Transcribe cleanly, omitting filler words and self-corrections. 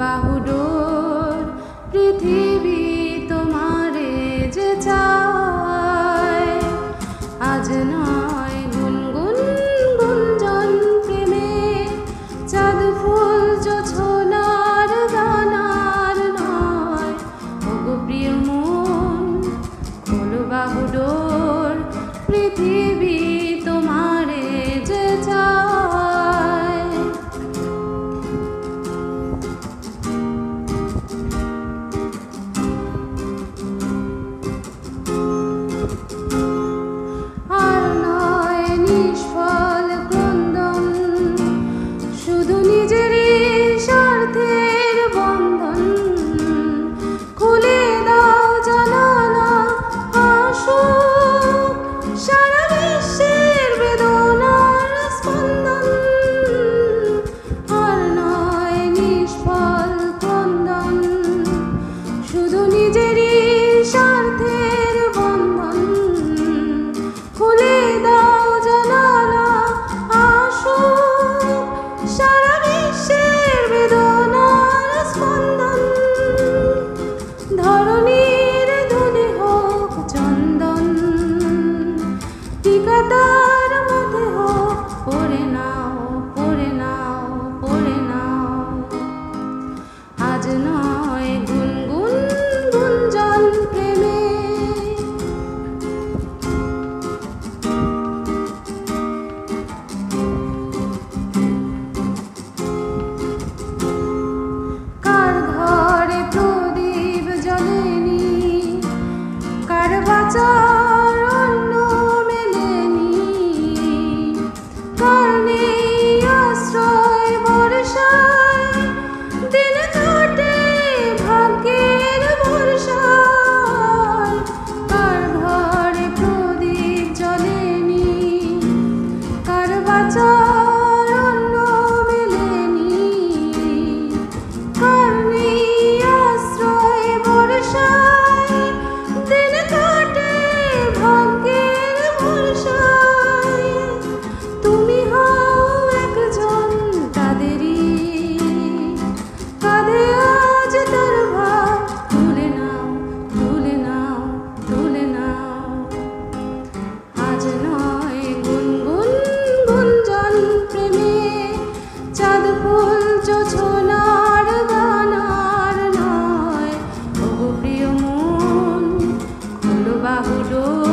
বাহুডোর পৃথিবী তোমারে যে চায়, আজ নয় গুনগুন গুঞ্জন প্রেমে, চাঁদ ফুল জোছনার গানার নয়। ওগো প্রিয় মন খোলো বাহুডোর, পৃথিবী তোমারে যে চায়। আর নয় নিষ্ফল ক্রন্দন, শুধু নিজেরই স্বার্থের বন্ধন। খুলে দাও জানালা, আসুক সারা বিশ্বের বেদনার স্পন্দন। আর নয় নিষ্ফল ক্রন্দন, শুধু নিজেরই স্বার্থের বন্ধন। খুলে দাও জানালা, আসুক সারা বিশ্বের বেদনার স্পন্দন। ধরণীর ধনে হোক চন্দন, টিকাতার মধ্যে হোক পড়ে নাও, পড়ে নাও, পড়ে নাও। আজ নয় গুনগুন গুঞ্জন প্রেমে, কার ঘরে প্রদীপ জ্বলেনি, কার বাঁচার অন্ন মেলেনি, কার নেই আশ্রয় বর্ষায়, দিন কাটে ভাগ্যের বর্ষায়। কার ঘরে প্রদীপ জ্বলেনি, কার বাঁচার অন্ন মেলেনি, কার নেই আশ্রয় বর্ষায়, দিন কাটে ভাগ্যের বর্ষায়। তুমি হও একজন তাদেরই, কাঁধে আজ তার ভার, তুলে নাও, তুলে নাও, তুলে নাও। আজ নয় গুনগুন গুঞ্জন প্রেমে, চাঁদ ফুল জোছনার গানার নয়। ওগো প্রিয় মন খোলো বাহুডোর,